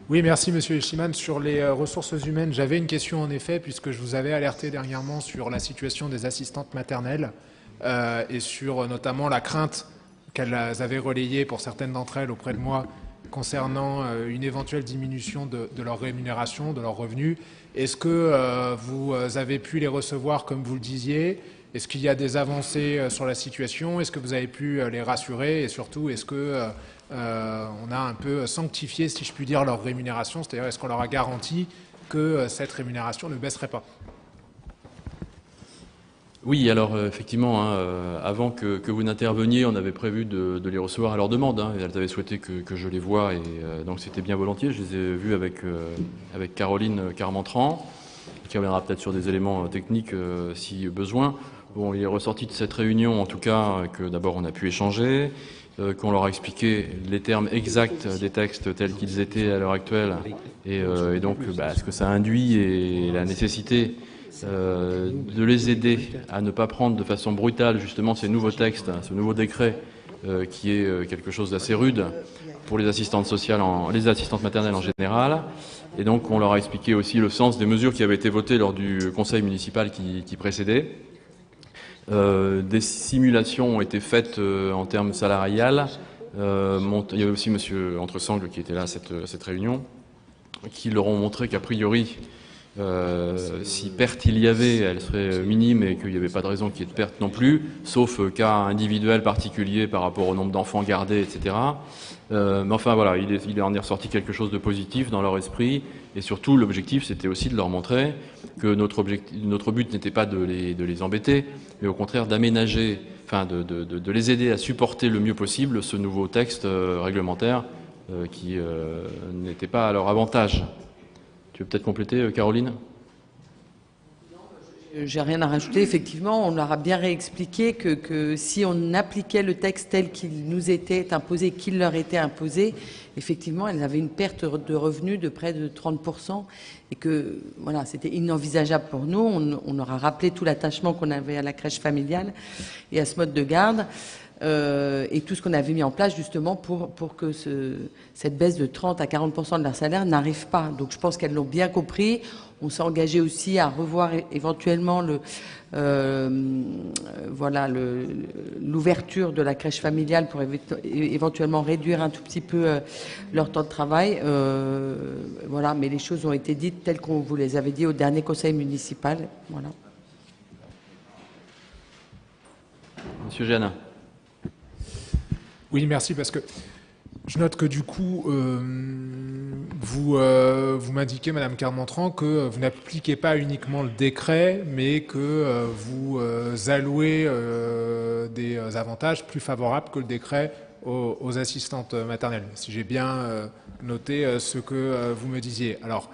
Oui, merci Monsieur Echiman. Sur les ressources humaines, j'avais une question en effet, puisque je vous avais alerté dernièrement sur la situation des assistantes maternelles et sur notamment la crainte qu'elles avaient relayée pour certaines d'entre elles auprès de moi concernant une éventuelle diminution de leur rémunération, de leurs revenus. Est-ce que vous avez pu les recevoir comme vous le disiez? Est-ce qu'il y a des avancées sur la situation? Est-ce que vous avez pu les rassurer? Et surtout, est-ce que on a un peu sanctifié, si je puis dire, leur rémunération? C'est-à-dire, est-ce qu'on leur a garanti que cette rémunération ne baisserait pas? Oui, alors effectivement, avant que vous n'interveniez, on avait prévu de les recevoir à leur demande. Elles avaient souhaité que je les voie, et donc c'était bien volontiers. Je les ai vus avec Caroline Carmentran, qui reviendra peut-être sur des éléments techniques si besoin. Bon, il est ressorti de cette réunion, en tout cas, que d'abord on a pu échanger, qu'on leur a expliqué les termes exacts des textes tels qu'ils étaient à l'heure actuelle, et donc ce que ça induit et la nécessité de les aider à ne pas prendre de façon brutale justement ces nouveaux textes, ce nouveau décret qui est quelque chose d'assez rude pour les assistantes sociales, les assistantes maternelles en général. Et donc on leur a expliqué aussi le sens des mesures qui avaient été votées lors du conseil municipal qui précédait. Des simulations ont été faites en termes salarial. Il y avait aussi M. Entresangle qui était là à cette réunion, qui leur ont montré qu'a priori, si perte il y avait, elle serait minime et qu'il n'y avait pas de raison qu'il y ait de perte non plus, sauf cas individuel particulier par rapport au nombre d'enfants gardés, etc. Mais enfin voilà, il en est ressorti quelque chose de positif dans leur esprit, et surtout l'objectif c'était aussi de leur montrer que notre but n'était pas de les embêter, mais au contraire d'aménager, enfin de les aider à supporter le mieux possible ce nouveau texte réglementaire qui n'était pas à leur avantage. Tu veux peut-être compléter, Caroline ? J'ai rien à rajouter. Effectivement, on leur a bien réexpliqué que si on appliquait le texte tel qu'il nous était imposé, qu'il leur était imposé, effectivement, elles avaient une perte de revenus de près de 30%, et que voilà, c'était inenvisageable pour nous. On leur a rappelé tout l'attachement qu'on avait à la crèche familiale et à ce mode de garde. Et tout ce qu'on avait mis en place justement pour que cette baisse de 30 à 40% de leur salaire n'arrive pas. Donc je pense qu'elles l'ont bien compris. On s'est engagé aussi à revoir éventuellement l'ouverture de la crèche familiale pour éventuellement réduire un tout petit peu leur temps de travail. Voilà, mais les choses ont été dites telles qu'on vous les avait dit au dernier conseil municipal. Voilà. Monsieur Jeannin. Oui, merci, parce que je note que du coup, vous m'indiquez, Madame Carmentran, que vous n'appliquez pas uniquement le décret, mais que vous allouez des avantages plus favorables que le décret aux assistantes maternelles, si j'ai bien noté ce que vous me disiez. Alors,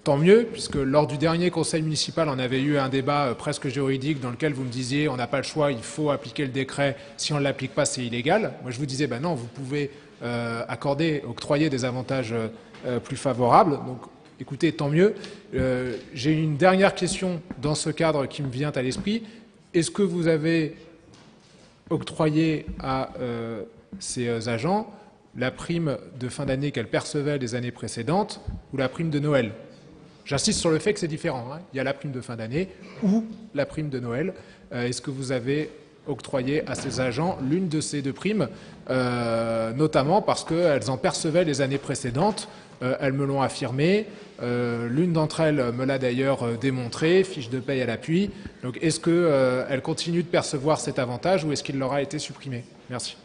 tant mieux, puisque lors du dernier conseil municipal, on avait eu un débat presque juridique dans lequel vous me disiez on n'a pas le choix, il faut appliquer le décret, si on ne l'applique pas, c'est illégal. Moi, je vous disais non, vous pouvez octroyer des avantages plus favorables. Donc, écoutez, tant mieux. J'ai une dernière question dans ce cadre qui me vient à l'esprit. Est-ce que vous avez octroyé à ces agents la prime de fin d'année qu'elles percevaient les années précédentes ou la prime de Noël? J'insiste sur le fait que c'est différent. Il y a la prime de fin d'année ou la prime de Noël. Est-ce que vous avez octroyé à ces agents l'une de ces deux primes, notamment parce qu'elles en percevaient les années précédentes? Elles me l'ont affirmé. L'une d'entre elles me l'a d'ailleurs démontré, fiche de paye à l'appui. Donc est-ce qu'elles continuent de percevoir cet avantage ou est-ce qu'il leur a été supprimé? Merci.